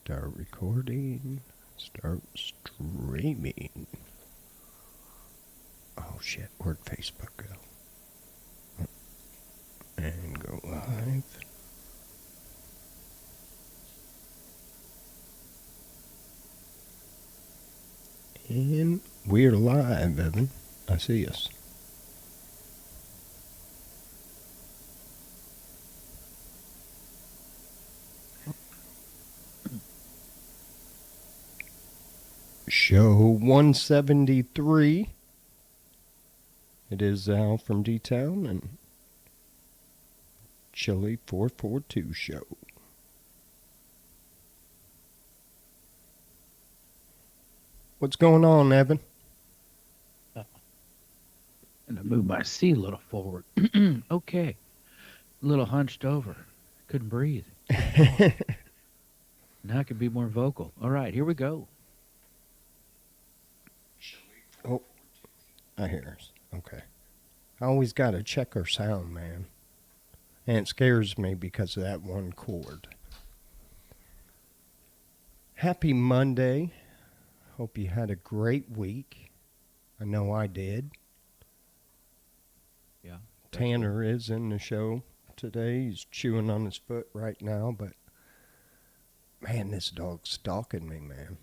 Start recording. Start streaming. Oh shit, where'd Facebook go? And go live. And we're live, Evan. I see us. Show 173. It is AlfromDtown&Chili442 Show. What's going on, Evan? I'm going to move my seat a little forward. Okay. A little hunched over. Couldn't breathe. Now I can be more vocal. All right, here we go. Oh, I hear us. Okay. I always got to check our sound, man. And it scares me because of that one chord. Happy Monday. Hope you had a great week. I know I did. Yeah. Tanner is in the show today. He's chewing on his foot right now, but man, this dog's stalking me, man.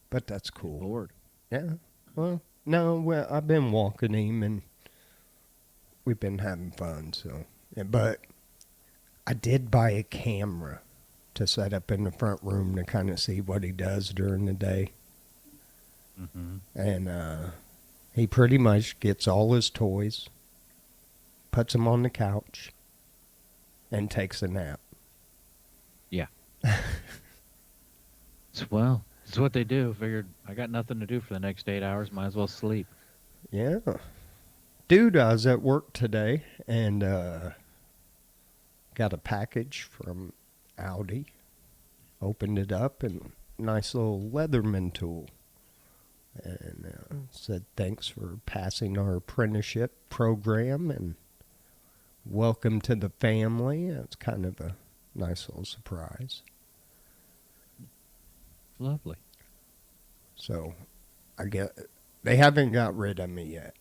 But that's cool. Lord. Yeah. Well, no, I've been walking him and we've been having fun, so. But I did buy a camera to set up in the front room to kind of see what he does during the day. Mm-hmm. And he pretty much gets all his toys, puts them on the couch, and takes a nap. Yeah. Well, it's what they do. Figured I got nothing to do for the next 8 hours. Might as well sleep. Yeah. Dude, I was at work today and got a package from Audi. Opened it up and nice little Leatherman tool. And said thanks for passing our apprenticeship program and welcome to the family. It's kind of a nice little surprise. Lovely. So I get they haven't got rid of me yet.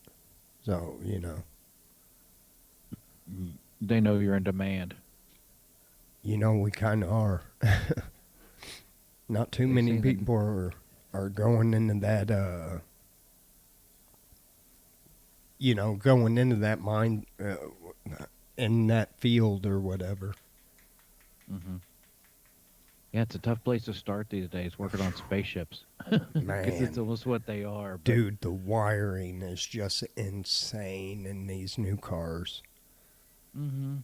So, you know. They know you're in demand. You know, we kind of are. Not too many people are going into that, going into that mind, in that field or whatever. Mm-hmm. Yeah, it's a tough place to start these days, working on spaceships. Man. Because it's almost what they are. But Dude, the wiring is just insane in these new cars. Mm-hmm.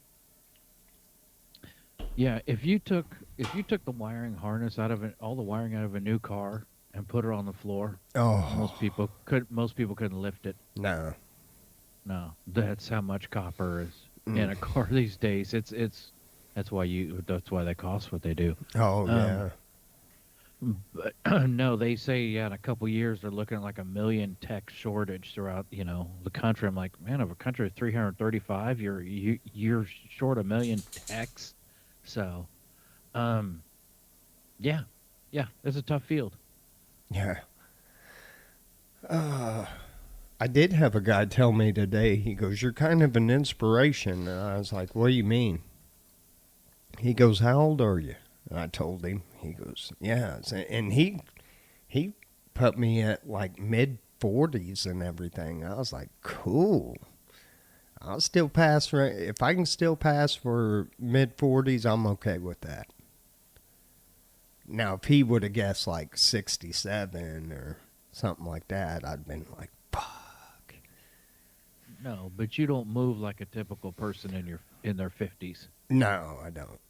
Yeah, if you took the wiring harness out of it, all the wiring out of a new car, and put it on the floor, most people couldn't lift it. No. No, that's how much copper is in a car these days. That's why they cost what they do. Oh yeah. But no, they say in a couple years they're looking at like 1 million tech shortage throughout the country. I'm like, man, of a country of 335, you're short 1 million techs. So, yeah, it's a tough field. Yeah. I did have a guy tell me today, he goes, you're kind of an inspiration. And I was like, what do you mean? He goes, how old are you? And I told him. He goes, yeah. And he put me at like mid-40s and everything. I was like, cool. I'll still pass. If I can still pass for mid-40s, I'm okay with that. Now, if he would have guessed like 67 or something like that, I'd been like, fuck. No, but you don't move like a typical person in their 50s. No, I don't.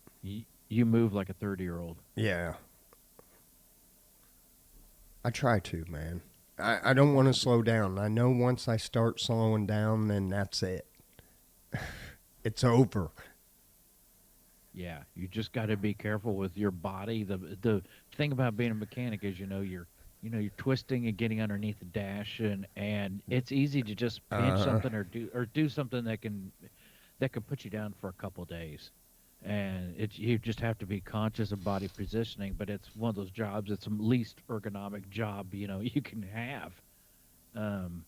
You move like a 30-year-old. Yeah. I try to, man. I don't want to slow down. I know once I start slowing down, then that's it. It's over. Yeah, you just got to be careful with your body. The thing about being a mechanic is you're twisting and getting underneath the dash, and it's easy to just pinch something or do something that can put you down for a couple days. and you just have to be conscious of body positioning. But it's one of those jobs. It's the least ergonomic job you can have. Um,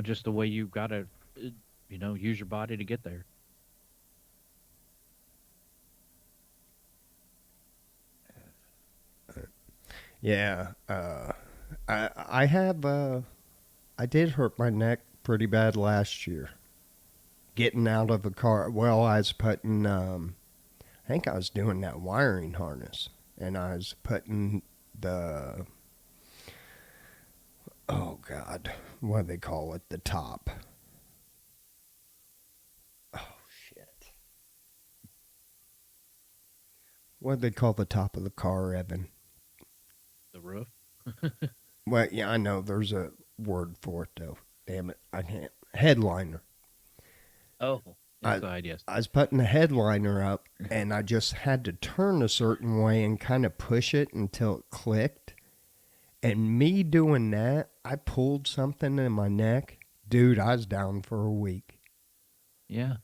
just the way you got to use your body to get there. Yeah. I have I did hurt my neck pretty bad last year getting out of a car. Well, I was putting I think I was doing that wiring harness, and I was putting the, oh God, what do they call it? The top. Oh shit. What do they call the top of the car, Evan? The roof. Well, yeah, I know there's a word for it though. Damn it, I can't. Headliner. Oh, I, inside, yes. I was putting the headliner up, and I just had to turn a certain way and kind of push it until it clicked. And me doing that, I pulled something in my neck. Dude, I was down for a week. Yeah.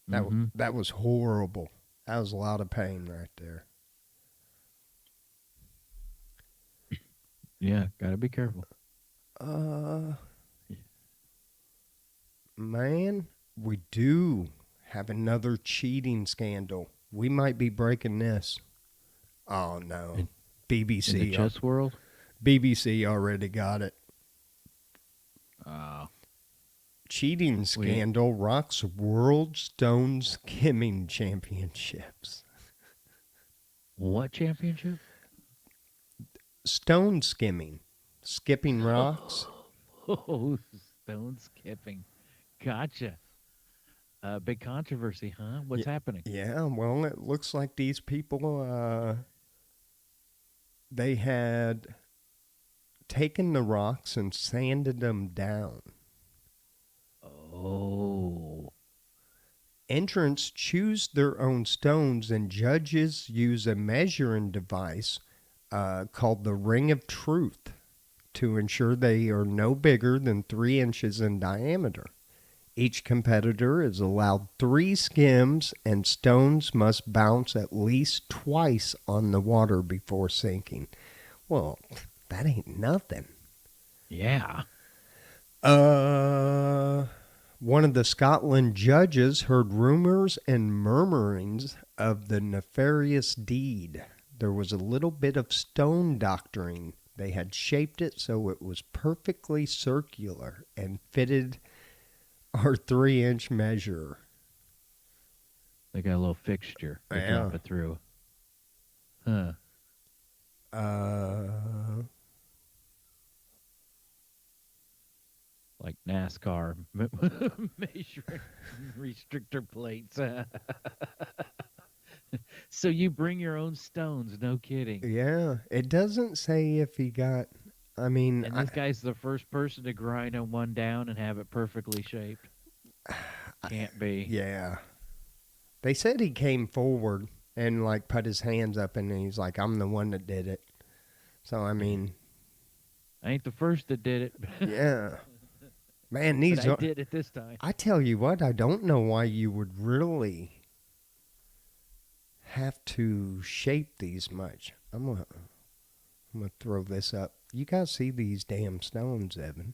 That Mm-hmm. that was horrible. That was a lot of pain right there. Yeah, gotta be careful. Uh, man, we do have another cheating scandal. We might be breaking this. Oh no, In, in BBC. the chess world. BBC already got it. Uh, Cheating scandal rocks World Stone Skimming Championships. what championship? Stone skimming. Skipping rocks. Oh, stone skipping. Gotcha. Big controversy, huh? What's happening? Yeah, well, it looks like these people, they had taken the rocks and sanded them down. Oh. Entrants choose their own stones, and judges use a measuring device called the Ring of Truth to ensure they are no bigger than 3 inches in diameter. Each competitor is allowed 3 skims, and stones must bounce at least twice on the water before sinking. Well, that ain't nothing. Yeah. One of the Scotland judges heard rumors and murmurings of the nefarious deed. There was a little bit of stone doctoring. They had shaped it so it was perfectly circular and fitted our 3-inch measure. They got a little fixture. They drop it through. Huh. Like NASCAR measuring restrictor plates. So you bring your own stones, no kidding. Yeah, it doesn't say if he got, I mean... And this guy's the first person to grind one down and have it perfectly shaped. Can't be. Yeah. They said he came forward and, like, put his hands up, and he's like, I'm the one that did it. So, I mean... I ain't the first that did it. Yeah. Man, these but I did it this time. I tell you what, I don't know why you would really have to shape these much. I'm gonna throw this up. You guys see these damn stones, Evan?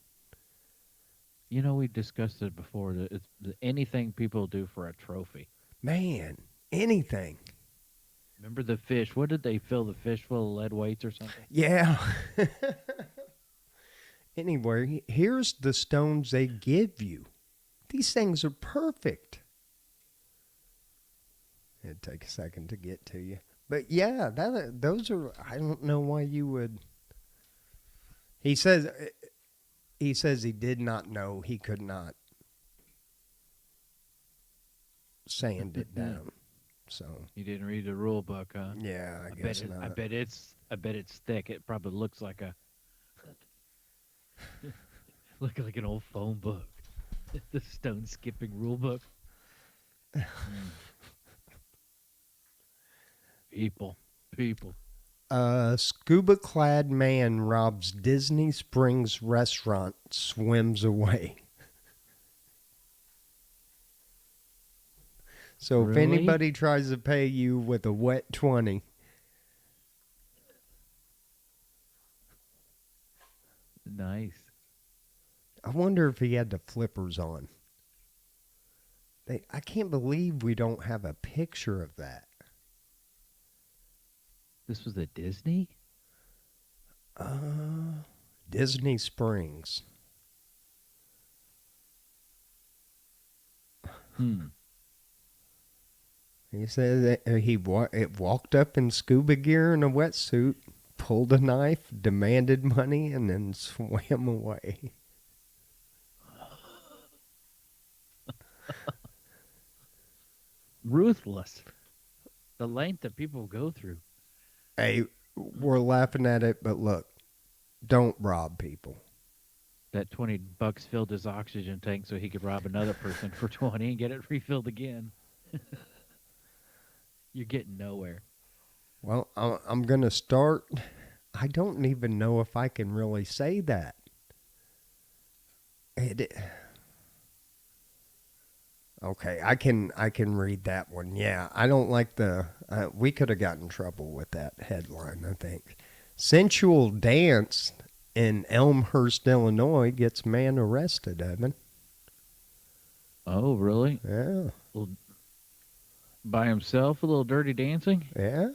You know, we discussed it before. That it's anything people do for a trophy. Man, anything. Remember the fish? What did they fill the fish full of lead weights or something? Yeah. Anyway, here's the stones they give you. These things are perfect. It'd take a second to get to you. But yeah, those are, I don't know why you would. He says he did not know he could not sand it down. So You didn't read the rule book, huh? yeah, I guess not. I bet it's thick. It probably looks like an old phone book. The stone skipping rule book. People. Scuba-clad man robs Disney Springs restaurant, swims away. So if Really? anybody tries to pay you with a wet 20, Nice. I wonder if he had the flippers on. I can't believe we don't have a picture of that. This was at Disney? Disney Springs. Hmm. He said that it walked up in scuba gear and a wetsuit, pulled a knife, demanded money, and then swam away. Ruthless. The length that people go through. Hey, we're laughing at it, but look, don't rob people. That $20 filled his oxygen tank so he could rob another person for 20 and get it refilled again. You're getting nowhere. Well, I'm going to start. I don't even know if I can really say that. Okay, I can read that one. Yeah, I don't like the. We could have gotten in trouble with that headline. I think sensual dance in Elmhurst, Illinois gets man arrested. Evan. Oh, really? Yeah, By himself, a little dirty dancing? yeah.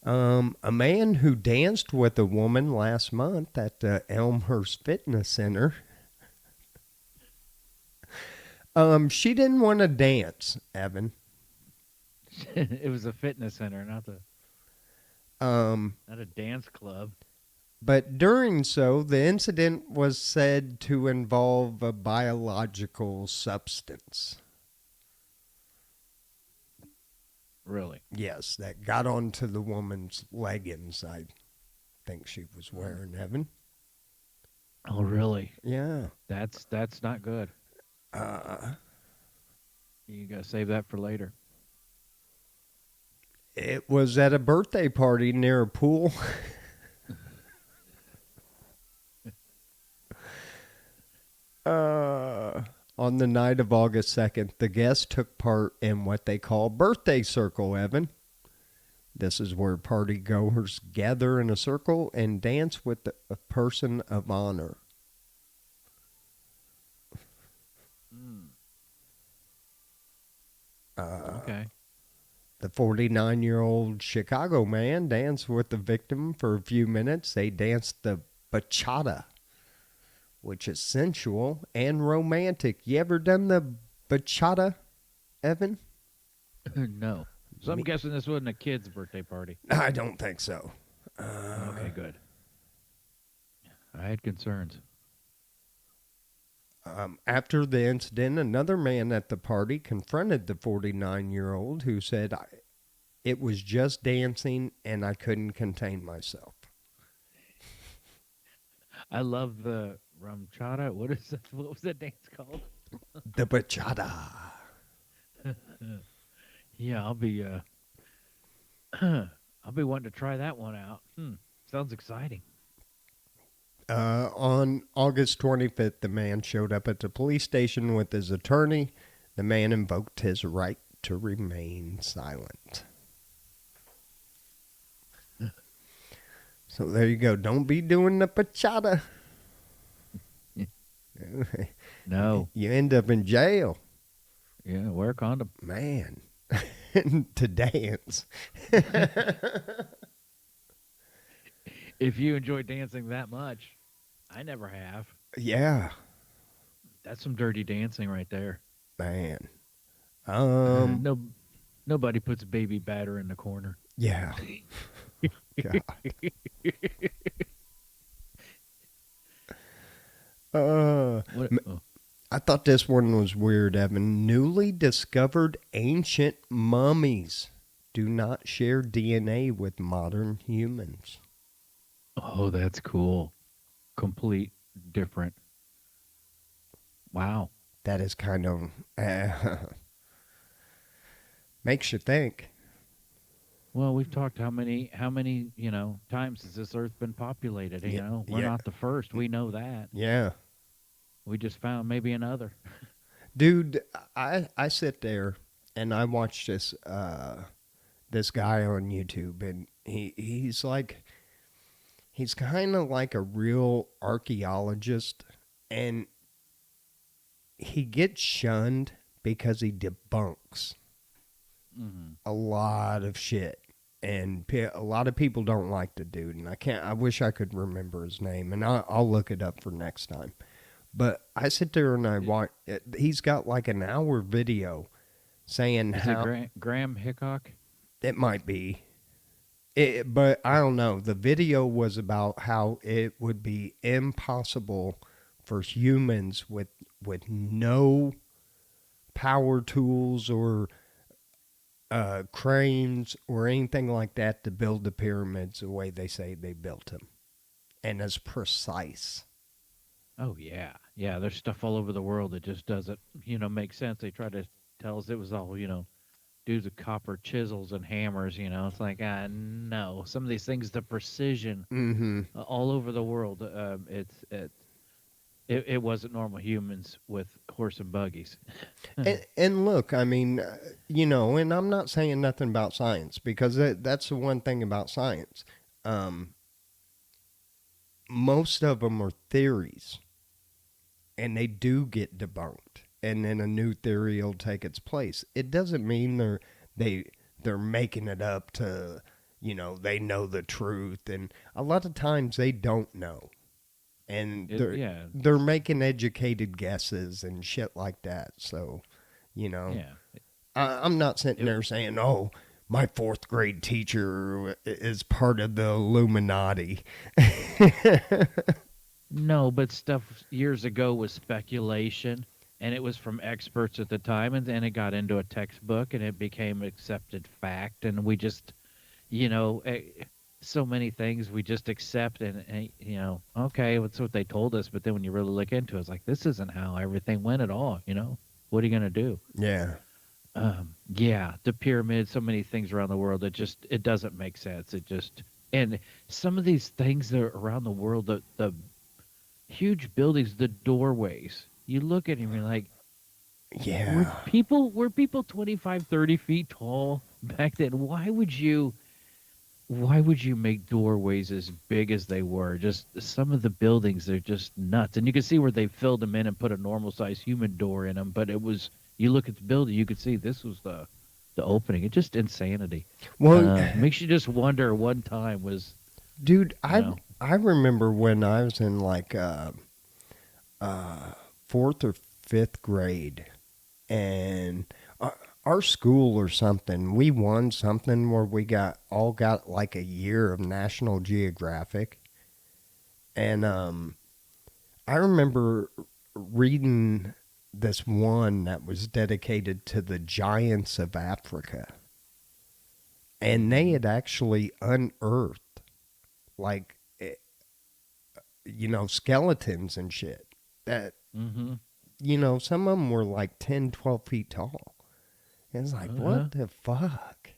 A man who danced with a woman last month at the Elmhurst Fitness Center. She didn't want to dance, Evan. It was a fitness center, not a dance club. But during so, the incident was said to involve a biological substance. Really? Yes, that got onto the woman's leggings, I think she was wearing, Evan. Oh, really? Yeah. That's not good. You gotta save that for later. It was at a birthday party near a pool. On the night of August 2nd, the guests took part in what they call birthday circle, Evan. This is where party goers gather in a circle and dance with a person of honor. Okay. The 49-year-old Chicago man danced with the victim for a few minutes. They danced the bachata, which is sensual and romantic. You ever done the bachata, Evan? No. So I'm guessing this wasn't a kid's birthday party. I don't think so. Okay, good. I had concerns. After the incident, another man at the party confronted the 49-year-old who said, it was just dancing and I couldn't contain myself. I love the rumchata. What is that? What was that dance called? The bachata. Yeah, I'll be I'll be wanting to try that one out. Sounds exciting. On August 25th, the man showed up at the police station with his attorney. The man invoked his right to remain silent. So there you go. Don't be doing the bachata. No. You end up in jail. Yeah, wear a condom. Man. To dance. If you enjoy dancing that much, I never have. Yeah. That's some dirty dancing right there. Man. No, nobody puts baby batter in the corner. Yeah. God. What? Oh. I thought this one was weird, Evan. Newly discovered ancient mummies do not share DNA with modern humans. Oh, that's cool. Complete different. Wow. That is kind of makes you think. Well, we've talked how many times has this earth been populated, we're yeah. not the first. We know that. Yeah. We just found maybe another. Dude, I sit there and I watch this guy on YouTube, and he's kind of like a real archaeologist, and he gets shunned because he debunks Hmm. a lot of shit. And a lot of people don't like the dude, and I wish I could remember his name, and I'll look it up for next time. But I sit there and I watch. He's got like an hour video saying Is it how Graham Hickok? it might be. But I don't know. The video was about how it would be impossible for humans with no power tools or cranes or anything like that to build the pyramids the way they say they built them, and as precise. Oh yeah, yeah. There's stuff all over the world that just doesn't, make sense. They try to tell us it was all, dudes with copper chisels and hammers. It's like, no. Some of these things, the precision Mm-hmm. all over the world. It wasn't normal humans with horse and buggies. And look, I mean, and I'm not saying nothing about science because that's the one thing about science. Um, most of them are theories, and they do get debunked, and then a new theory will take its place. It doesn't mean they're making it up to, they know the truth, and a lot of times they don't know, and Yeah, they're making educated guesses and shit like that. So, yeah. I'm not sitting there saying, "Oh, my fourth grade teacher is part of the Illuminati." No, but stuff years ago was speculation, and it was from experts at the time, and then it got into a textbook, and it became accepted fact, and we just, so many things we just accept, and okay, that's what they told us, but then when you really look into it, it's like this isn't how everything went at all. What are you gonna do? Yeah. Yeah, the pyramids, so many things around the world, it doesn't make sense. And some of these things that are around the world, the huge buildings, the doorways. You look at them, you're like, were Yeah. people 25, 30 feet tall back then? Why would you make doorways as big as they were? Just some of the buildings, they're just nuts. And you can see where they filled them in and put a normal sized human door in them, but you look at the building, you could see this was the opening. It's just insanity. Well, Makes you just wonder. One time was, dude, you know, I remember when I was in like fourth or fifth grade, and our school or something, we won something where we got like a year of National Geographic, and I remember reading this one that was dedicated to the giants of Africa, and they had actually unearthed like skeletons and shit that mm-hmm. some of them were like 10, 12 feet tall. And it's like, what the fuck?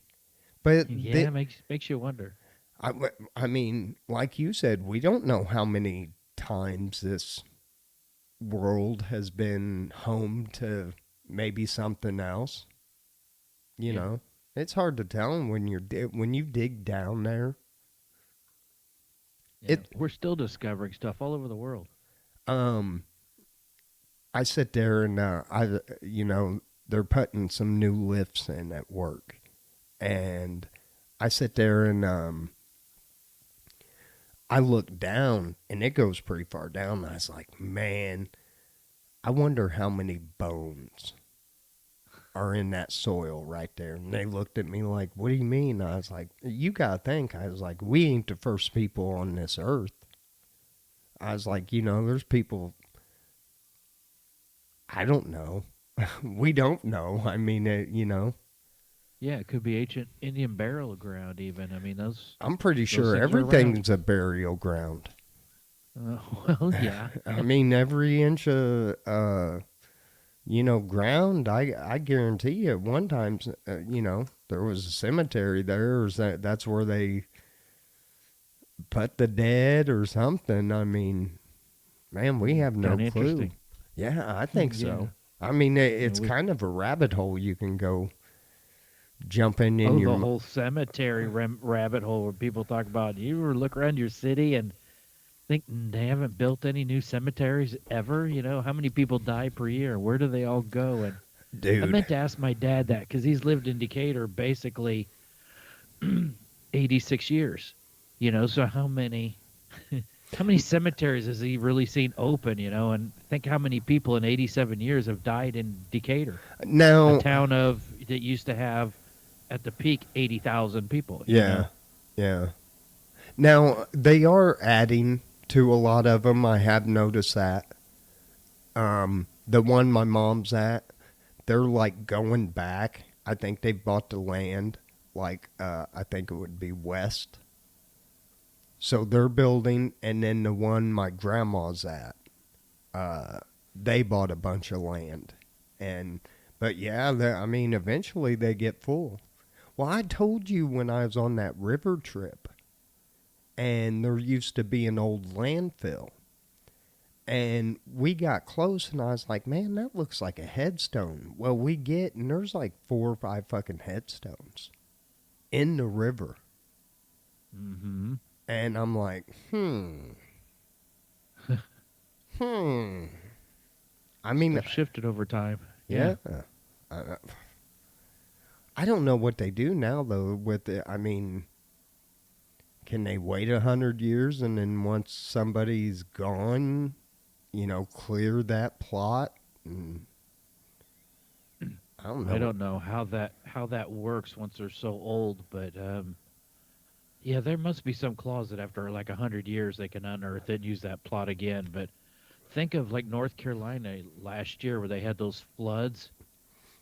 But Yeah, makes you wonder. I mean, like you said, we don't know how many times this world has been home to maybe something else. Yeah. It's hard to tell when when you dig down there. Yeah, we're still discovering stuff all over the world. Um, I sit there and they're putting some new lifts in at work, and I sit there and I look down, and it goes pretty far down. And I was like, man, I wonder how many bones are in that soil right there. And they looked at me like, what do you mean? I was like, you gotta think. I was like, we ain't the first people on this earth. I was like, there's people. I don't know. We don't know. I mean, Yeah, it could be ancient Indian burial ground. Even I mean, those I'm pretty those sure things are around. everything's a burial ground. Well, yeah, I mean, every inch of, ground, I guarantee you at one time, there was a cemetery there, or that's where they put the dead or something. I mean, man, we have no Kinda clue. interesting. Yeah, I think Yeah. so. I mean, it's We kind of a rabbit hole you can go jumping in Oh, the your. whole cemetery rabbit hole where people talk about you ever look around your city and think they haven't built any new cemeteries ever. You know, how many people die per year? Where do they all go? And I Dude. meant to ask my dad that because he's lived in Decatur basically 86 years. You know, so how many cemeteries has he really seen open? You know, and think how many people in 87 years have died in Decatur, a Now, town that used to have at the peak 80,000 people. You yeah, know, yeah. Now, they are adding to a lot of them. I have noticed that. The one my mom's at, they're like going back. I think they've bought the land, like, I think it would be west. So they're building, and then the one my grandma's at, they bought a bunch of land. But yeah, I mean, eventually they get full. Well, I told you when I was on that river trip, and there used to be an old landfill. And we got close, and I was like, man, that looks like a headstone. Well, and there's like 4 or 5 fucking headstones in the river. mm-hmm. And I'm like, I mean, Stuff shifted over time. yeah. I don't know what they do now, though, with it. I mean, can they wait 100 years and then once somebody's gone, clear that plot? And I don't know. I don't know how that works once they're so old, but yeah, there must be some clause that after like 100 years they can unearth it and use that plot again. But think of like North Carolina last year where they had those floods.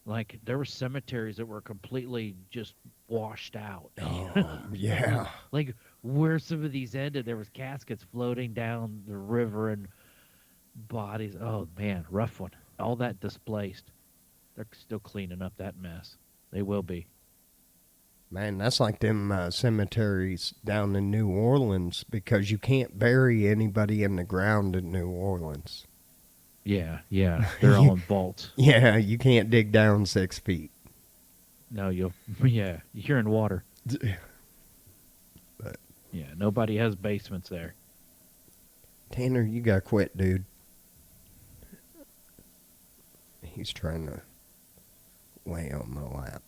Like there were cemeteries that were completely just washed out. Oh, yeah. Like where some of these ended, there was caskets floating down the river and bodies. Oh man, rough one. All that displaced. They're still cleaning up that mess. They will be. Man, that's like them cemeteries down in New Orleans because you can't bury anybody in the ground in New Orleans. Yeah. They're all in vaults. Yeah, you can't dig down 6 feet. No, you're in water. But Yeah, nobody has basements there. Tanner, you gotta quit, dude. He's trying to lay on my lap.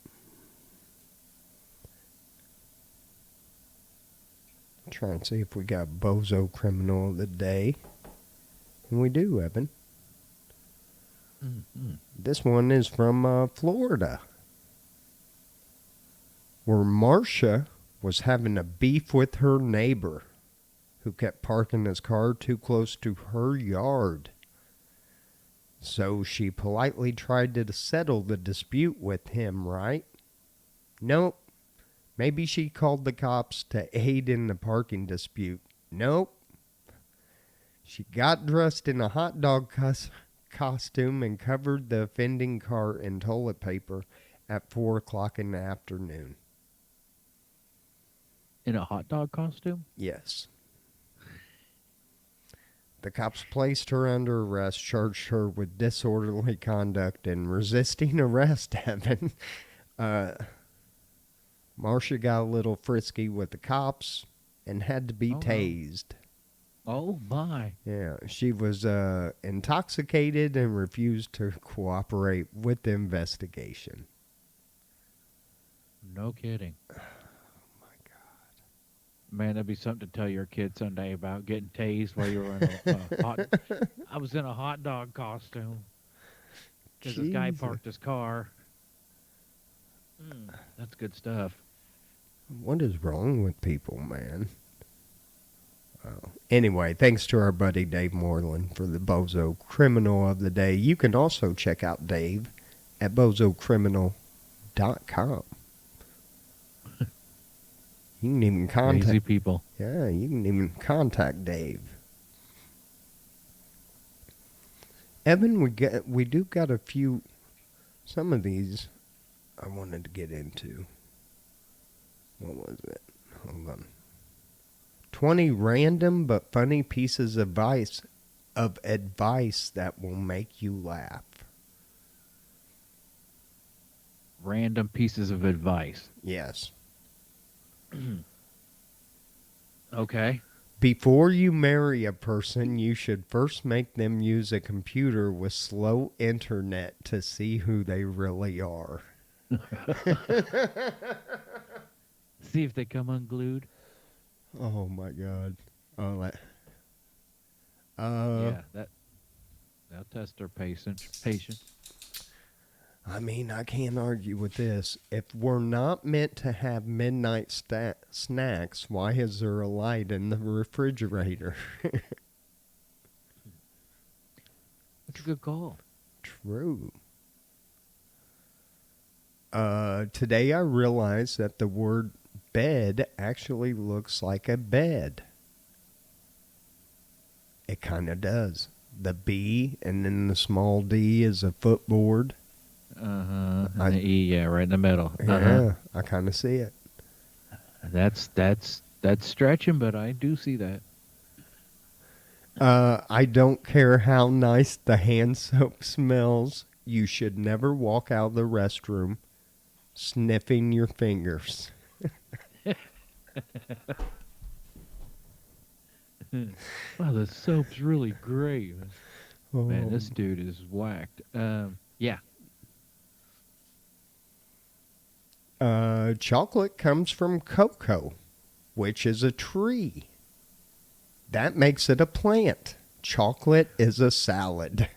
Try and see if we got Bozo Criminal of the Day. And we do, Evan. Mm-hmm. This one is from Florida, where Marcia was having a beef with her neighbor who kept parking his car too close to her yard. So she politely tried to settle the dispute with him, right? Nope. Maybe she called the cops to aid in the parking dispute. Nope. She got dressed in a hot dog costume and covered the offending car in toilet paper at 4 o'clock in the afternoon. In a hot dog costume? Yes. The cops placed her under arrest, charged her with disorderly conduct and resisting arrest, Evan. Marcia got a little frisky with the cops and had to be tased. Oh, my. Yeah, she was intoxicated and refused to cooperate with the investigation. No kidding. Oh, my God. Man, that'd be something to tell your kid someday about getting tased while you were in a hot... I was in a hot dog costume because this guy parked his car. That's good stuff. What is wrong with people, man? Anyway, thanks to our buddy Dave Moreland for the Bozo Criminal of the Day. You can also check out Dave at bozocriminal.com. You can even contact... Crazy people. Yeah, you can even contact Dave. Evan, we do got a few... Some of these I wanted to get into. What was it? Hold on. 20 random but funny pieces of advice that will make you laugh. random pieces of advice. Yes. Okay. Before you marry a person, you should first make them use a computer with slow internet to see who they really are. See if they come unglued. Oh my God. Oh, that. Yeah, that'll test their patience. I mean, I can't argue with this. If we're not meant to have midnight snacks, why is there a light in the refrigerator? That's a good call. True. Today I realized that the word bed actually looks like a bed. It kind of does. The B and then the small d is a footboard. And the E, yeah, right in the middle. Yeah, I kind of see it. That's stretching, but I do see that. I don't care how nice the hand soap smells. You should never walk out of the restroom sniffing your fingers. Wow, the soap's really great. Oh. Man, this dude is whacked. Yeah. Chocolate comes from cocoa, which is a tree. That makes it a plant. Chocolate is a salad.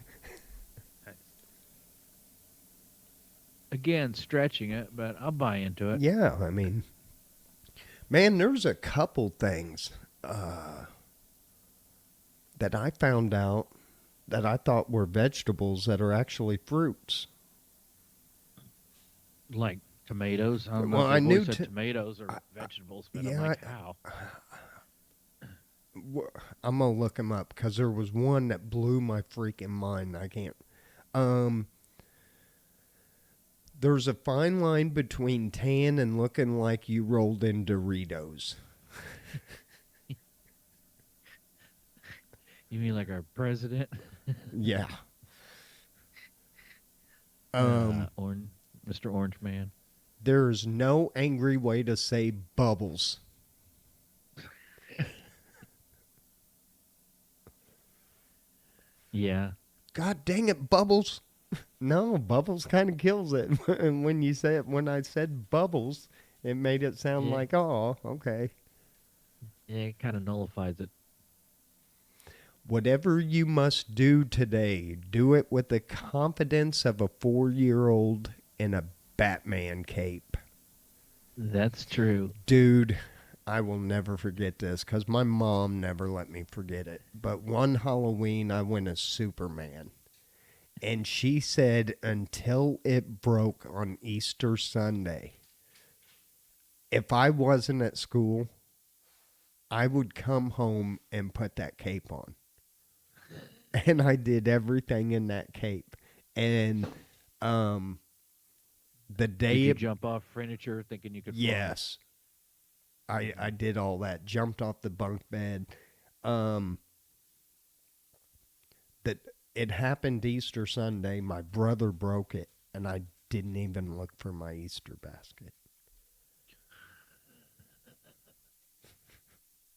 Again, stretching it, but I'll buy into it. Yeah, I mean, man, there's a couple things that I found out that I thought were vegetables that are actually fruits. Like tomatoes. I don't know Well, if I they've knew always said tomatoes are vegetables, but yeah, I'm like, how? I'm going to look them up because there was one that blew my freaking mind. I can't. There's a fine line between tan and looking like you rolled in Doritos. You mean like our president? Yeah. Mr. Orange Man. There's no angry way to say bubbles. Yeah. God dang it, bubbles. No, bubbles kind of kills it. And when I said bubbles, it made it sound like, oh, okay. Yeah, it kind of nullifies it. Whatever you must do today, do it with the confidence of a 4-year-old in a Batman cape. That's true. Dude, I will never forget this because my mom never let me forget it. But one Halloween, I went as Superman. And she said until it broke on Easter Sunday, if I wasn't at school, I would come home and put that cape on. And I did everything in that cape. And the day Did you jump off furniture thinking you could fly? Yes. I did all that. Jumped off the bunk bed. That it happened Easter Sunday. My brother broke it, and I didn't even look for my Easter basket.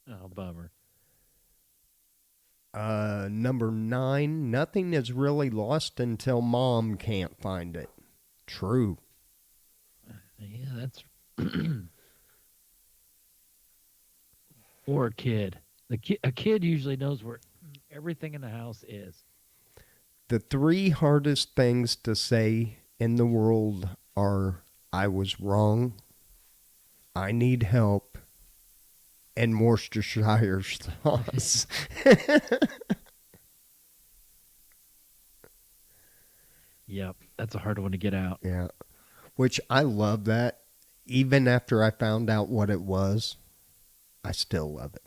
Oh, bummer. Number 9, nothing is really lost until mom can't find it. True. Yeah, that's... Or a kid. A kid usually knows where everything in the house is. The 3 hardest things to say in the world are, I was wrong, I need help, and Worcestershire sauce. Yep, that's a hard one to get out. Yeah. Which I love that. Even after I found out what it was, I still love it.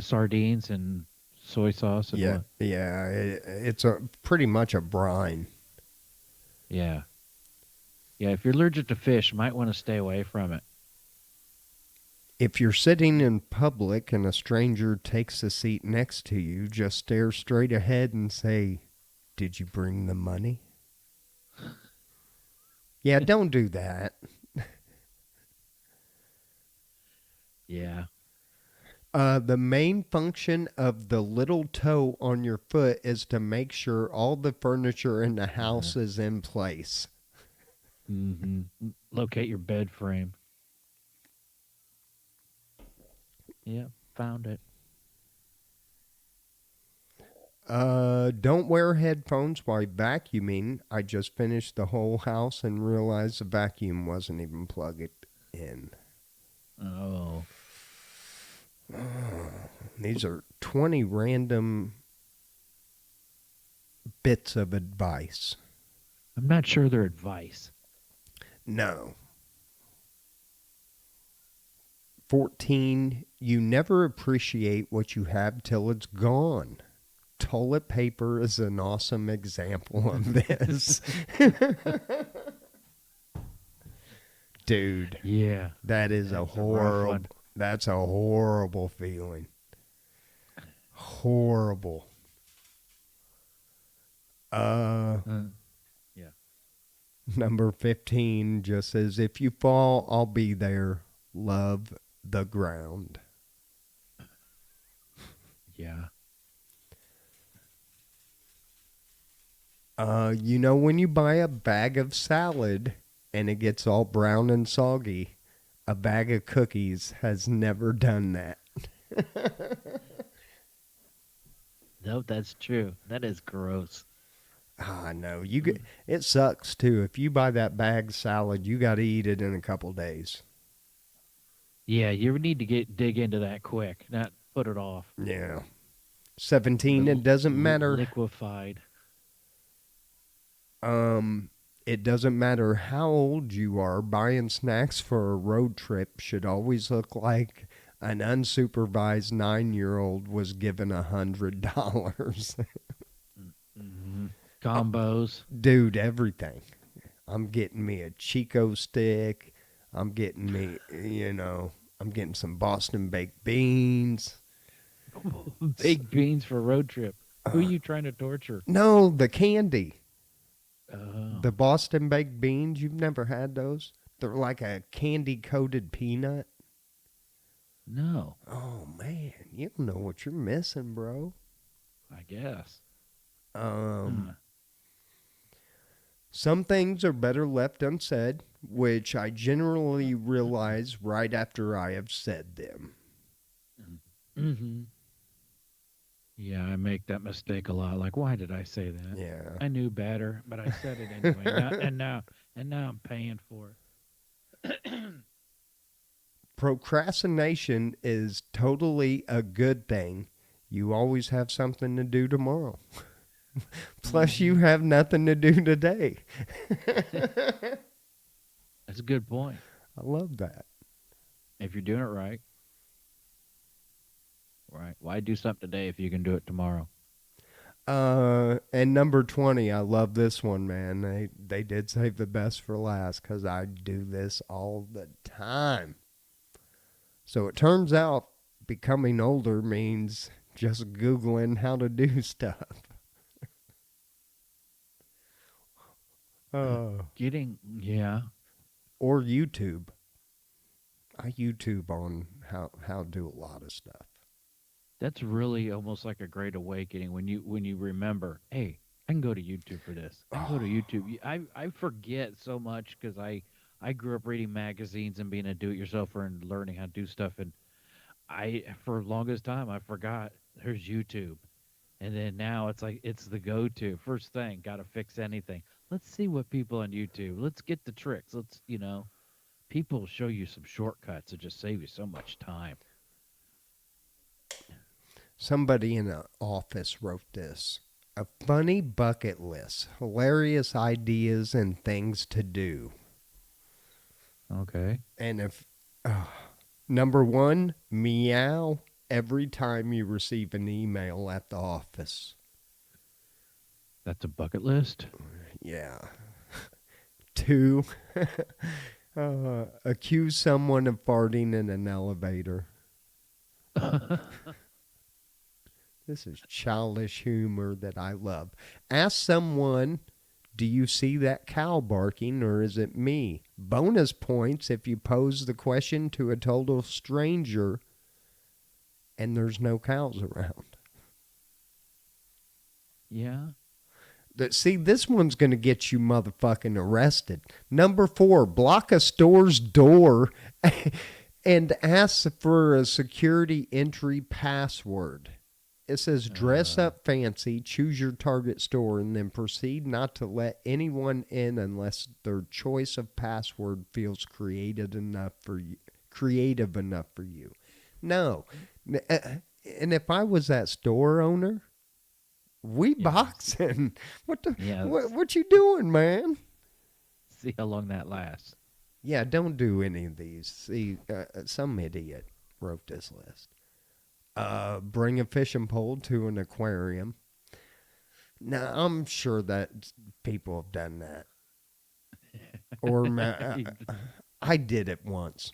Sardines and soy sauce. And what? Yeah. It's pretty much a brine. Yeah. Yeah, if you're allergic to fish, you might want to stay away from it. If you're sitting in public and a stranger takes a seat next to you, just stare straight ahead and say, "Did you bring the money?" Yeah, don't do that. Yeah. The main function of the little toe on your foot is to make sure all the furniture in the Uh-huh. house is in place. Locate your bed frame. Yeah, found it. Don't wear headphones while vacuuming. I just finished the whole house and realized the vacuum wasn't even plugged in. Oh, These are 20 random bits of advice. I'm not sure their advice. No. 14, you never appreciate what you have till it's gone. Toilet paper is an awesome example of this. Dude, Yeah, that is a that's a rough horrible, one. that's a horrible feeling. Horrible. Uh, yeah. Number 15 just says, if you fall, I'll be there. Love the ground. Yeah. You know, when you buy a bag of salad and it gets all brown and soggy, a bag of cookies has never done that. No, that's true. That is gross. Ah, no, you get it sucks too. If you buy that bag salad, you got to eat it in a couple days. Yeah, you need to dig into that quick, not put it off. Yeah. 17, The it doesn't matter. liquefied. It doesn't matter how old you are, buying snacks for a road trip should always look like an unsupervised 9-year-old was given $100. Mm-hmm. Combos. Dude, everything. I'm getting me a Chico stick. I'm getting me, I'm getting some Boston baked beans. Baked beans for a road trip. Who are you trying to torture? No, the candy. Oh, The Boston baked beans. You've never had those? They're like a candy coated peanut. no, Oh, man. You don't know what you're missing, bro. I guess. Um, Some things are better left unsaid, which I generally realize right after I have said them. Mm-hmm. Yeah, I make that mistake a lot. Like, why did I say that? Yeah. I knew better, but I said it anyway. And now I'm paying for it. Procrastination is totally a good thing. You always have something to do tomorrow. Plus, you Mm-hmm. have nothing to do today. That's a good point. I love that. If you're doing it right, right? Why do something today if you can do it tomorrow? And number 20, I love this one, man. They did save the best for last because I do this all the time. So it turns out becoming older means just Googling how to do stuff. Yeah. Or YouTube. I YouTube on how to do a lot of stuff. That's really almost like a great awakening when you remember, hey, I can go to YouTube for this. I can go to YouTube. I forget so much because I grew up reading magazines and being a do-it-yourselfer and learning how to do stuff, and I for the longest time I forgot there's YouTube, and then now it's like it's the go-to first thing. Got to fix anything. Let's see what people on YouTube. Let's get the tricks. People show you some shortcuts that just save you so much time. Somebody in the office wrote this. A funny bucket list, hilarious ideas and things to do. Okay. And if number 1, meow every time you receive an email at the office. That's a bucket list. Yeah. 2, accuse someone of farting in an elevator. This is childish humor that I love. Ask someone Do you see that cow barking, or is it me? Bonus points if you pose the question to a total stranger and there's no cows around. Yeah. See, this one's going to get you motherfucking arrested. Number 4, block a store's door and ask for a security entry password. It says dress up fancy, choose your target store, and then proceed not to let anyone in unless their choice of password feels creative enough for you. No. And if I was that store owner, we boxing. What the? Yeah. What you doing, man? See how long that lasts. Yeah, don't do any of these. See, some idiot wrote this list. Bring a fishing pole to an aquarium. Now, I'm sure that people have done that. Or I did it once.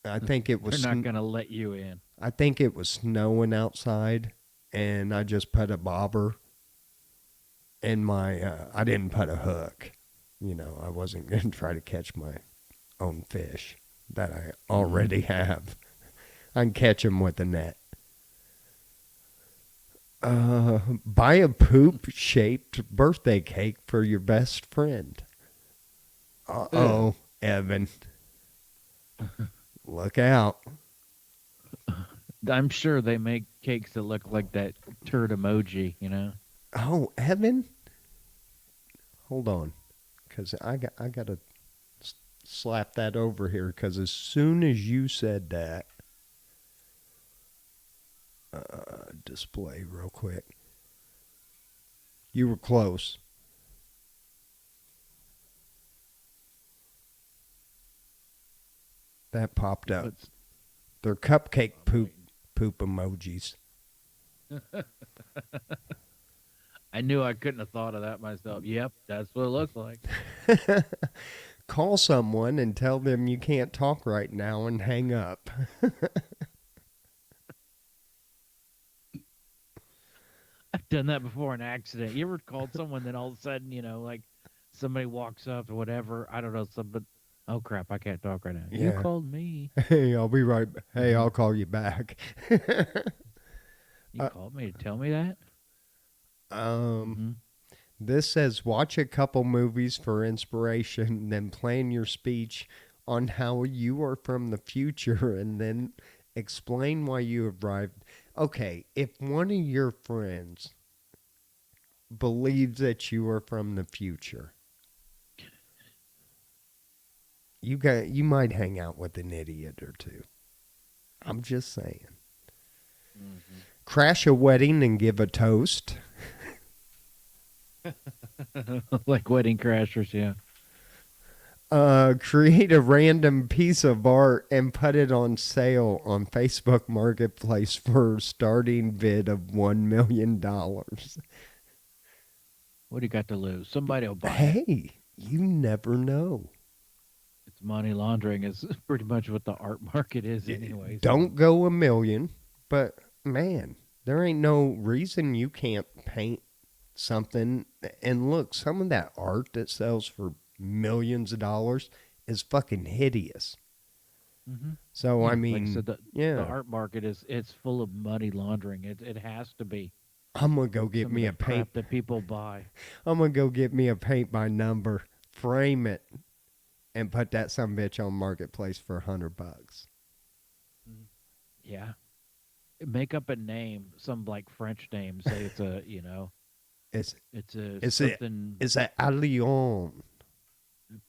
I think it was. They're not going to let you in. I think it was snowing outside, and I just put a bobber in my. I didn't put a hook. You know, I wasn't going to try to catch my own fish that I already have. I can catch them with a net. Buy a poop-shaped birthday cake for your best friend. Uh-oh, Evan. Look out. I'm sure they make cakes that look like that turd emoji, you know? Oh, Evan? Hold on, because I got to slap that over here, because as soon as you said that, display real quick. You were close. That popped up. They're cupcake poop emojis. I knew I couldn't have thought of that myself. Yep, that's what it looks like. Call someone and tell them you can't talk right now and hang up. I've done that before in accident. You ever called someone, then all of a sudden, you know, like somebody walks up or whatever. I don't know, somebody. Oh crap! I can't talk right now. Yeah. You called me. Hey, I'll be right. Hey, I'll call you back. You called me to tell me that. This says watch a couple movies for inspiration, then plan your speech on how you are from the future, and then explain why you arrived. Okay, if one of your friends believes that you are from the future, you might hang out with an idiot or two. I'm just saying. Mm-hmm. Crash a wedding and give a toast. Like Wedding Crashers, yeah. Create a random piece of art and put it on sale on Facebook Marketplace for a starting bid of $1 million. What do you got to lose? Somebody will buy it. Hey, you never know. It's money laundering is pretty much what the art market is anyway. Don't go $1 million, but man, there ain't no reason you can't paint something. And look, some of that art that sells for millions of dollars is fucking hideous. Mm-hmm. So I mean, like I said, the art market it's full of money laundering. It has to be. I'm gonna go get me a paint that people buy. I'm gonna go get me a paint by number, frame it, and put that sumbitch on Marketplace for $100. Yeah, make up a name, some like French name. Say it's a it's something. It's a Allion.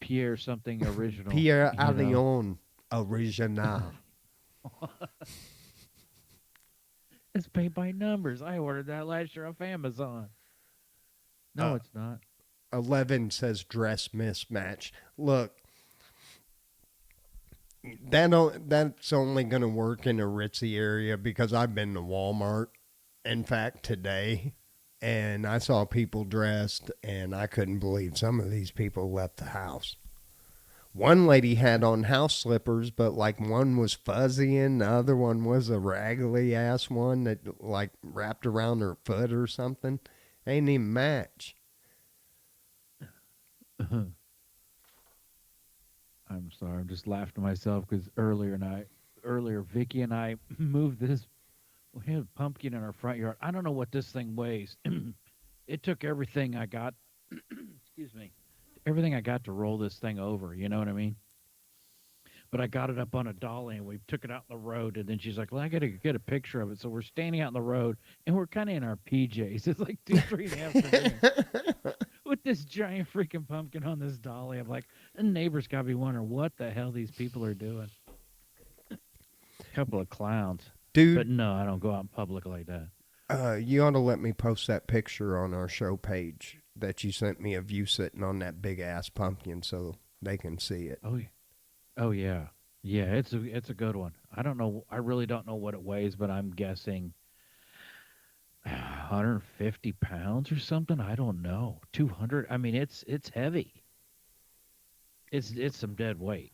Pierre something original. Pierre Allion original. It's paid by numbers. I ordered that last year off Amazon. No, it's not. 11 says dress mismatch. Look, that's only going to work in a ritzy area because I've been to Walmart, in fact, today, and I saw people dressed, and I couldn't believe some of these people left the house. One lady had on house slippers, but like one was fuzzy and the other one was a raggedy ass one that like wrapped around her foot or something. Ain't even match. I'm sorry. I'm just laughing to myself because earlier Vicky and I moved this. We had a pumpkin in our front yard. I don't know what this thing weighs. It took everything I got. Excuse me. Everything I got to roll this thing over. You know what I mean? But I got it up on a dolly and we took it out in the road. And then she's like, "Well, I got to get a picture of it." So we're standing out in the road and we're kind of in our PJs. It's like 2, 3 in the afternoon with this giant freaking pumpkin on this dolly. I'm like, the neighbors got to be wondering what the hell these people are doing. Couple of clowns. But Dude, no, I don't go out in public like that. you ought to let me post that picture on our show page that you sent me of you sitting on that big ass pumpkin so they can see it. Oh, oh yeah, yeah. It's a good one. I don't know. I really don't know what it weighs, but I'm guessing 150 pounds or something. I don't know. 200. I mean, it's heavy. It's some dead weight.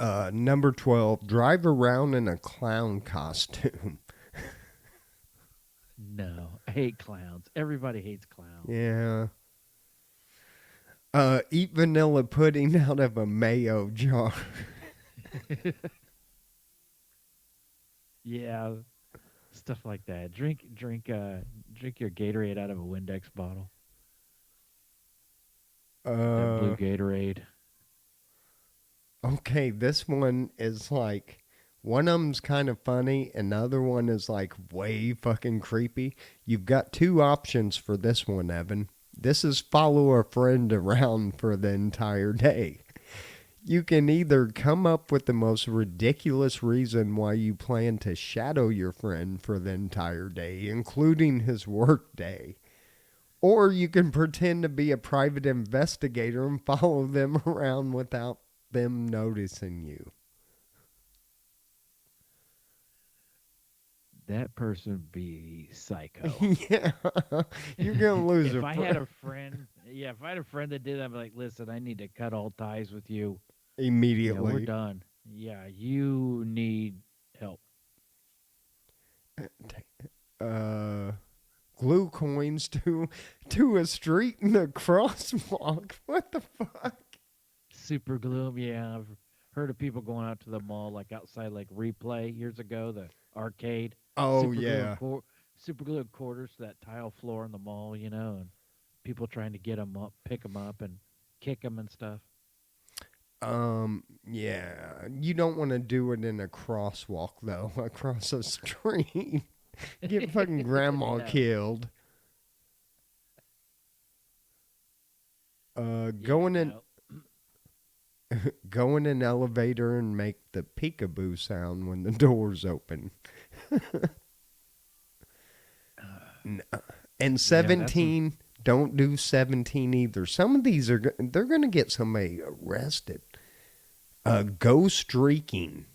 Number 12, drive around in a clown costume. No, I hate clowns. Everybody hates clowns. Yeah. Eat vanilla pudding out of a mayo jar. Yeah, stuff like that. Drink your Gatorade out of a Windex bottle. That blue Uh, Gatorade. okay, this one is like, one of them's kind of funny, and the other one is like way fucking creepy. You've got two options for this one, Evan. This is follow a friend around for the entire day. You can either come up with the most ridiculous reason why you plan to shadow your friend for the entire day, including his work day. Or you can pretend to be a private investigator and follow them around without them noticing you. That person would be psycho. Yeah, you're going to lose If a I friend had a friend, yeah, if I had a friend that did that, I'd be like, listen, I need to cut all ties with you. Yeah, we're immediately. done. Yeah, you need help. Uh, glue coins to a street in a crosswalk. What the fuck? Super glue. Yeah, I've heard of people going out to the mall, like outside, like Replay years ago, the arcade. Oh Super glue yeah. super glue quarters to that tile floor in the mall, and people trying to get them up, pick them up, and kick them and stuff. Yeah. You don't want to do it in a crosswalk though, across a street. Get fucking grandma No. killed. Yeah, Going in no. go in an elevator and make the peekaboo sound when the doors open. No. And Yeah, that's a, 17, don't do 17 either. Some of these they're going to get somebody arrested. Go streaking.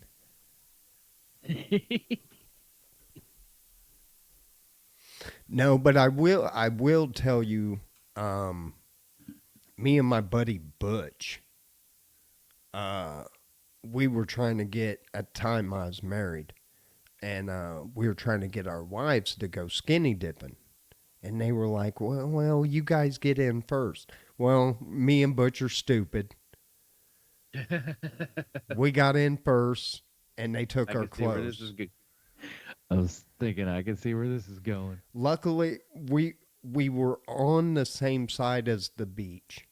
No, but I will tell you, me and my buddy Butch, we were trying to get, at the time I was married, and we were trying to get our wives to go skinny dipping. And they were like, well, you guys get in first. Well, me and Butch are stupid. We got in first, and they took I our can see where this is clothes. good. I was thinking I can see where this is going. Luckily, we were on the same side as the beach.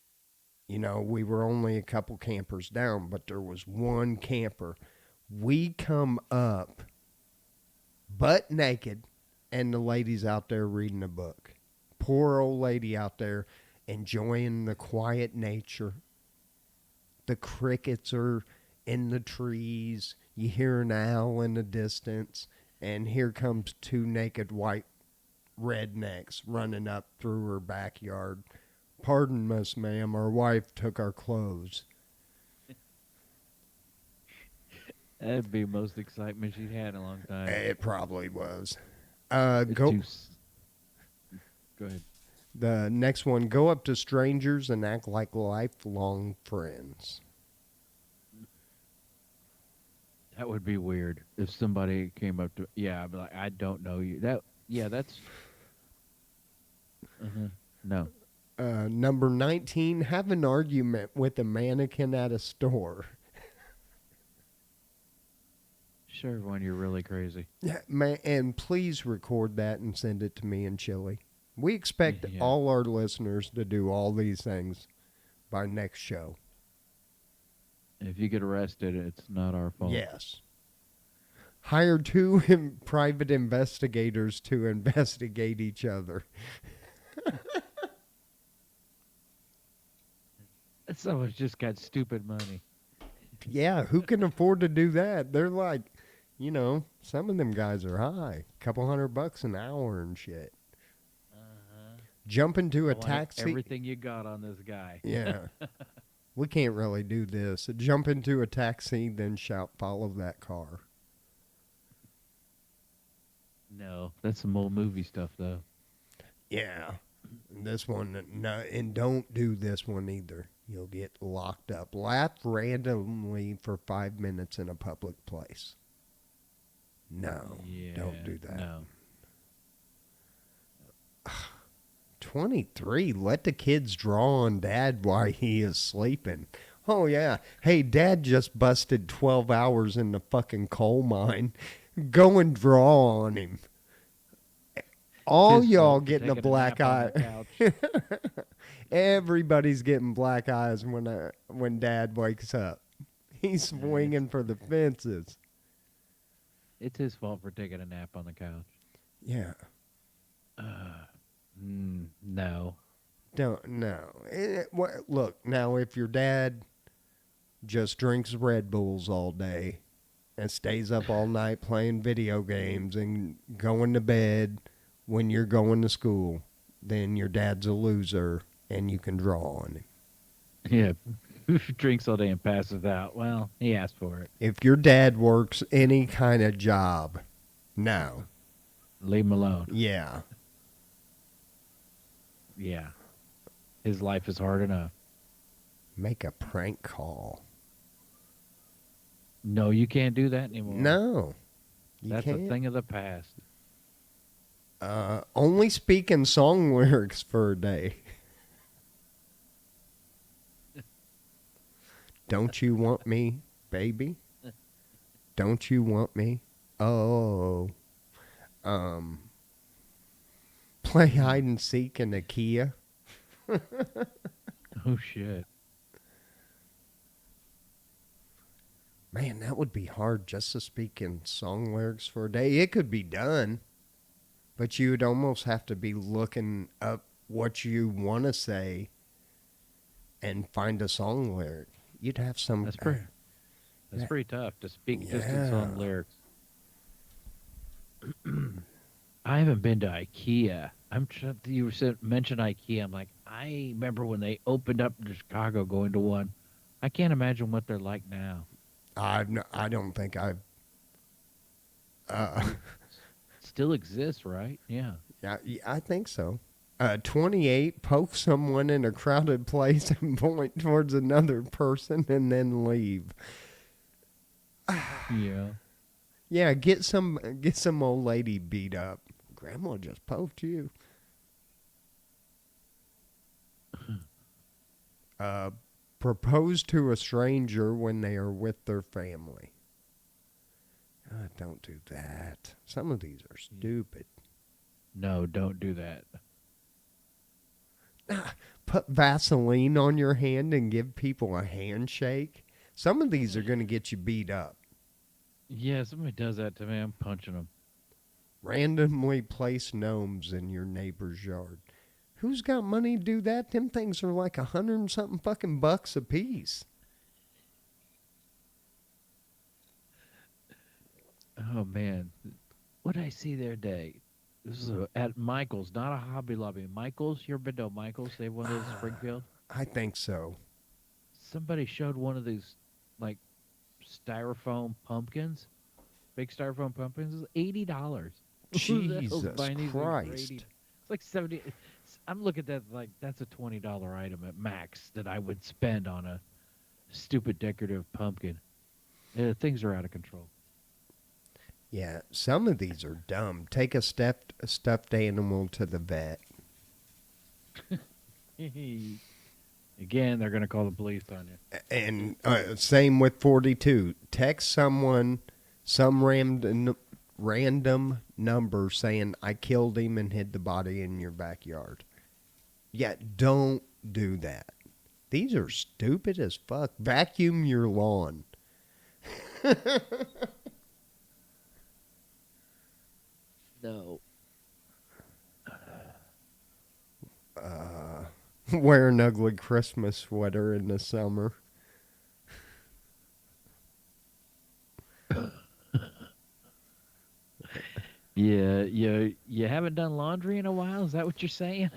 You know, we were only a couple campers down, but there was one camper. We come up butt naked, and the lady's out there reading a book. Poor old lady out there enjoying the quiet nature. The crickets are in the trees. You hear an owl in the distance, and here comes two naked white rednecks running up through her backyard. Pardon us, ma'am. Our wife took our clothes. That'd be most excitement she'd had in a long time. It probably was. It's Go. Go ahead. The next one, go up to strangers and act like lifelong friends. That would be weird if somebody came up to. Yeah, I'd be like, I don't know you. That. Yeah, that's. No. Number 19, have an argument with a mannequin at a store. Sure, when you're really crazy. Yeah, and please record that and send it to me and Chili. We expect Yeah. all our listeners to do all these things by next show. If you get arrested, it's not our fault. Yes. Hire two private investigators to investigate each other. Someone's just got stupid money. Yeah, who can afford to do that? They're like, some of them guys are high. Couple $100 an hour and shit. Jump into a taxi. Everything you got on this guy. Yeah. We can't really do this. Jump into a taxi, then shout, follow that car. No, that's some old movie stuff, though. Yeah. This one, no, and don't do this one either. You'll get locked up. Laugh randomly for 5 minutes in a public place. No, don't do that. No. 23, let the kids draw on Dad while he is sleeping. Oh, yeah. Hey, Dad just busted 12 hours in the fucking coal mine. Go and draw on him. All y'all getting a black eye. Everybody's getting black eyes when Dad wakes up. He's swinging for the fences. It's his fault for taking a nap on the couch. Yeah. No. No. Look, now if your dad just drinks Red Bulls all day and stays up all night playing video games and going to bed when you're going to school, then your dad's a loser and you can draw on him. Yeah. Who drinks all day and passes out? Well, he asked for it. If your dad works any kind of job, no. Leave him alone. Yeah. Yeah. His life is hard enough. Make a prank call. No, you can't do that anymore. No. That's a thing of the past. Only speaking song lyrics for a day. Don't you want me, baby? Don't you want me? Oh. Play hide and seek in IKEA. Oh, shit. Man, that would be hard just to speak in song lyrics for a day. It could be done, but you would almost have to be looking up what you want to say and find a song lyric. You'd have some... That's pretty tough to speak just in song lyrics. I haven't been to IKEA. You mentioned IKEA. I'm like, I remember when they opened up in Chicago going to one. I can't imagine what they're like now. I don't think I've... Still exists, right? Yeah. Yeah, I think so. 28, poke someone in a crowded place and point towards another person and then leave. Yeah. Yeah, get some old lady beat up. Grandma just poked you. Propose to a stranger when they are with their family. Don't do that. Some of these are stupid. No, don't do that. Put Vaseline on your hand and give people a handshake. Some of these are going to get you beat up. Yeah, somebody does that to me, I'm punching them. Randomly place gnomes in your neighbor's yard. Who's got money to do that? Them things are like $100 and something fucking bucks a piece. Oh, man. What did I see the other day? This is at Michael's, not a Hobby Lobby. Michael's, you ever been to Michael's? They have one of those in Springfield? I think so. Somebody showed one of these, like, styrofoam pumpkins. Big styrofoam pumpkins. It was $80. Jesus Christ. It's like 70. I'm looking at that like that's a $20 item at max that I would spend on a stupid decorative pumpkin. Things are out of control. Yeah, some of these are dumb. Take a stuffed animal to the vet. Again, they're going to call the police on you. And same with 42. Text someone some random number saying, I killed him and hid the body in your backyard. Yeah, don't do that. These are stupid as fuck. Vacuum your lawn. No. Wear an ugly Christmas sweater in the summer. Yeah, you haven't done laundry in a while? Is that what you're saying?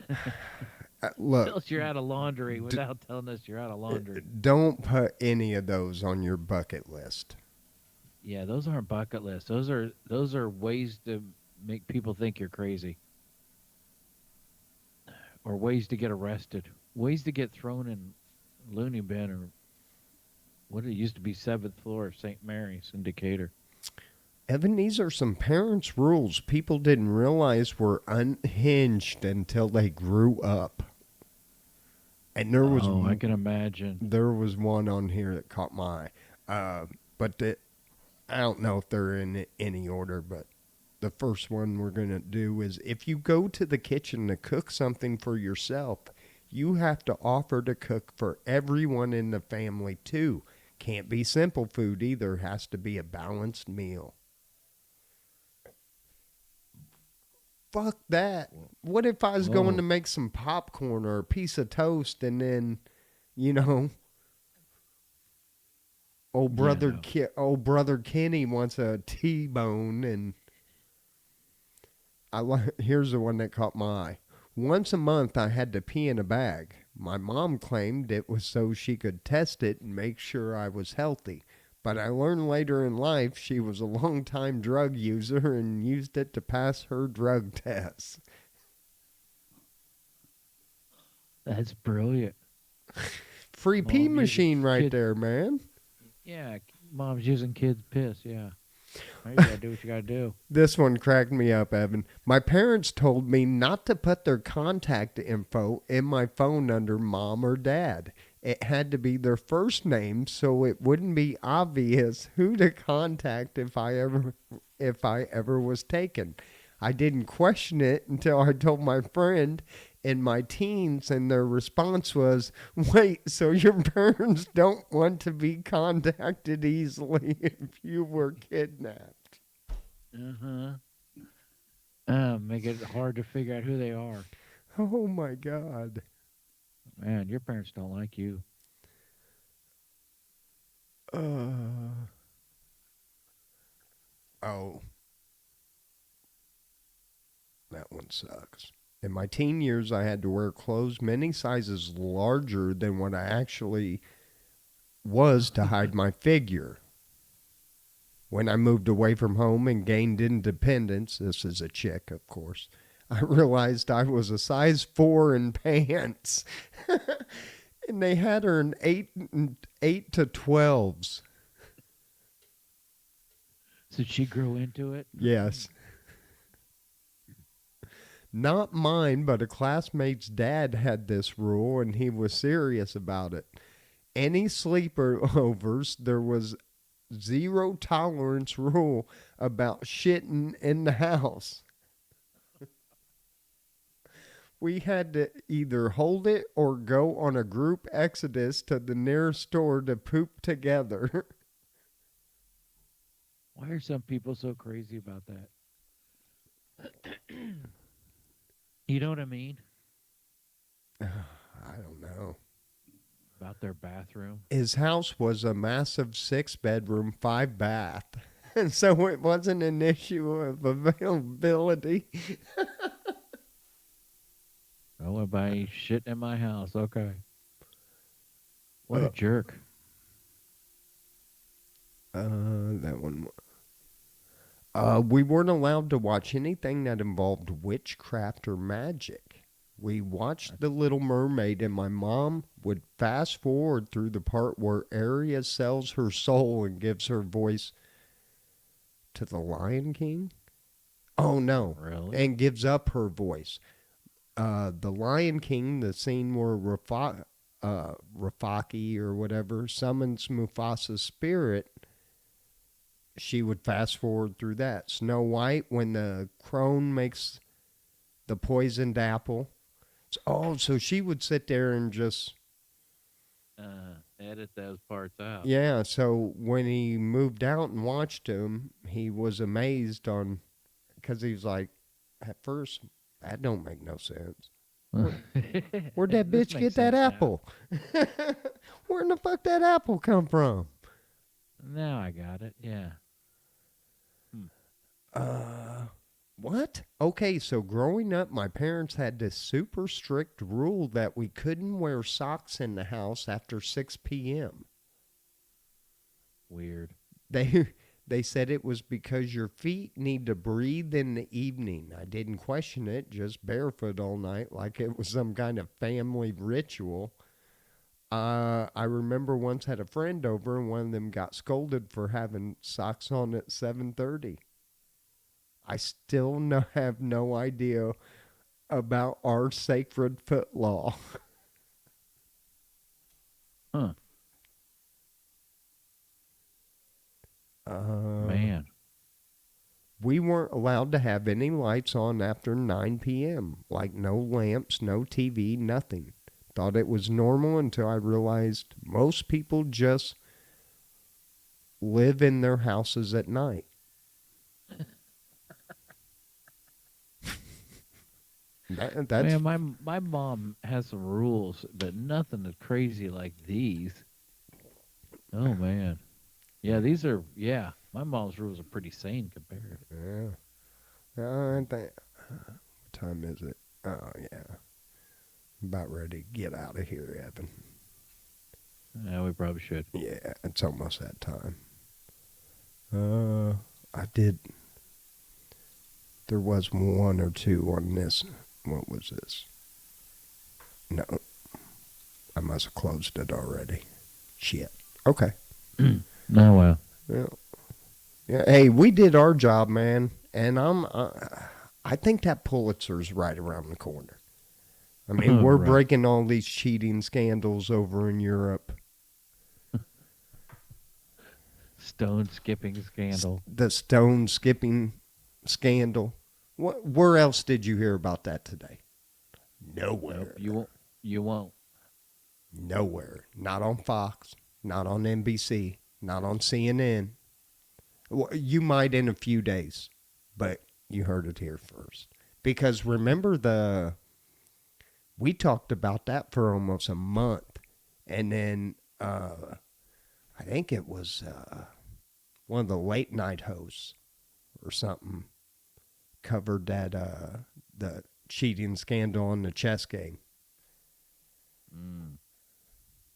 Look, Tell us you're out of laundry without telling us you're out of laundry. don't put any of those on your bucket list. Yeah, those aren't bucket lists. Those are ways to make people think you're crazy. Or ways to get arrested. Ways to get thrown in loony bin or what it used to be 7th floor of St. Mary's in Decatur. Evan, these are some parents' rules people didn't realize were unhinged until they grew up. And there was I can imagine. There was one on here that caught my eye. I don't know if they're in any order, but the first one we're going to do is if you go to the kitchen to cook something for yourself, you have to offer to cook for everyone in the family too. Can't be simple food either. Has to be a balanced meal. Fuck that. What if I was going to make some popcorn or a piece of toast and then, old brother Kenny wants a T-bone and here's the one that caught my eye. Once a month I had to pee in a bag. My mom claimed it was so she could test it and make sure I was healthy. But I learned later in life she was a long-time drug user and used it to pass her drug tests. That's brilliant. Free pee machine right there, man. Yeah, mom's using kids' piss, yeah. You gotta do what you gotta do. This one cracked me up, Evan. My parents told me not to put their contact info in my phone under mom or dad. It had to be their first name so it wouldn't be obvious who to contact if I ever was taken. I didn't question it until I told my friend in my teens, and their response was, wait, so your parents don't want to be contacted easily if you were kidnapped? Make it hard to figure out who they are. Oh, my God. Man, your parents don't like you. That one sucks. In my teen years, I had to wear clothes many sizes larger than what I actually was to hide my figure. When I moved away from home and gained independence, this is a chick, of course, I realized I was a size 4 in pants. And they had her in 8 to 12s. So she grew into it? Yes. Not mine, but a classmate's dad had this rule, and he was serious about it. Any sleepovers, there was zero tolerance rule about shitting in the house. We had to either hold it or go on a group exodus to the nearest store to poop together. Why are some people so crazy about that? You know what I mean? I don't know. About their bathroom? His house was a massive 6-bedroom, 5-bath. And so it wasn't an issue of availability. I went by shit in my house. Okay. What a jerk. That one. We weren't allowed to watch anything that involved witchcraft or magic. We watched The Little Mermaid, and my mom would fast forward through the part where Ariel sells her soul and gives her voice to the Lion King. Oh, no. Really? And gives up her voice. the Lion King, the scene where Rafiki or whatever summons Mufasa's spirit, she would fast forward through that. Snow White, when the crone makes the poisoned apple. So she would sit there and just Edit those parts out. yeah. So when he moved out and watched him, he was amazed on because he was like, at first that don't make no sense. Where'd that This bitch makes get that sense now. apple? Where in the fuck that apple come from? Now I got it. Yeah. What? Okay, so growing up, my parents had this super strict rule that we couldn't wear socks in the house after 6 p.m. Weird. They said it was because your feet need to breathe in the evening. I didn't question it, just barefoot all night like it was some kind of family ritual. I remember once had a friend over and one of them got scolded for having socks on at 7:30. I still have no idea about our sacred foot law. Huh. Man. We weren't allowed to have any lights on after 9 p.m. Like no lamps, no TV, nothing. Thought it was normal until I realized most people just live in their houses at night. That's Man, my mom has some rules, but nothing as crazy like these. Oh man. Yeah, these are my mom's rules are pretty sane compared. yeah. What time is it? Oh yeah, about ready to get out of here, Evan. Yeah, we probably should. Yeah, it's almost that time. I did. There was one or two on this. What was this? No, I must have closed it already. Shit. Okay. Oh well. Yeah. Hey, we did our job, man, and I think that Pulitzer's right around the corner. I mean, we're Right. breaking all these cheating scandals over in Europe. Stone skipping scandal. The stone skipping scandal. Where else did you hear about that today? Nowhere. Nope, you won't. You won't. Nowhere. Not on Fox. Not on NBC. Not on CNN. Well, you might in a few days, but you heard it here first. Because remember we talked about that for almost a month, and then I think it was one of the late night hosts or something covered that the cheating scandal in the chess game.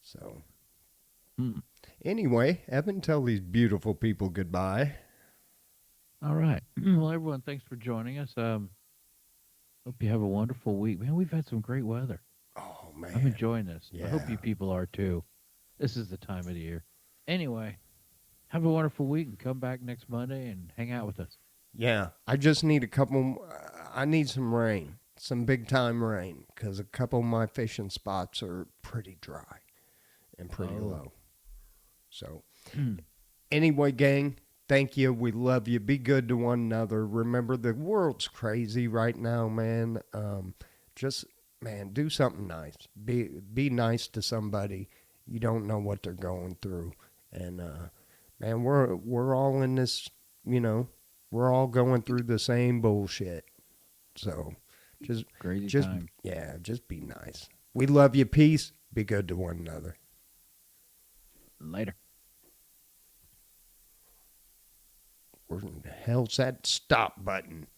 So anyway, Evan, tell these beautiful people goodbye. All right. Well, everyone, thanks for joining us. Hope you have a wonderful week. Man, we've had some great weather. Oh man, I'm enjoying this. Yeah. I hope you people are too. This is the time of the year. Anyway, have a wonderful week and come back next Monday and hang out with us. Yeah, I just need a couple. I need some rain, some big time rain, because a couple of my fishing spots are pretty dry and pretty low. So, anyway, gang, thank you. We love you. Be good to one another. Remember, the world's crazy right now, man. Man, do something nice. Be nice to somebody. You don't know what they're going through, and man, we're all in this. We're all going through the same bullshit. So, just time. Yeah, just be nice. We love you. Peace. Be good to one another. Later. Where the hell's that stop button?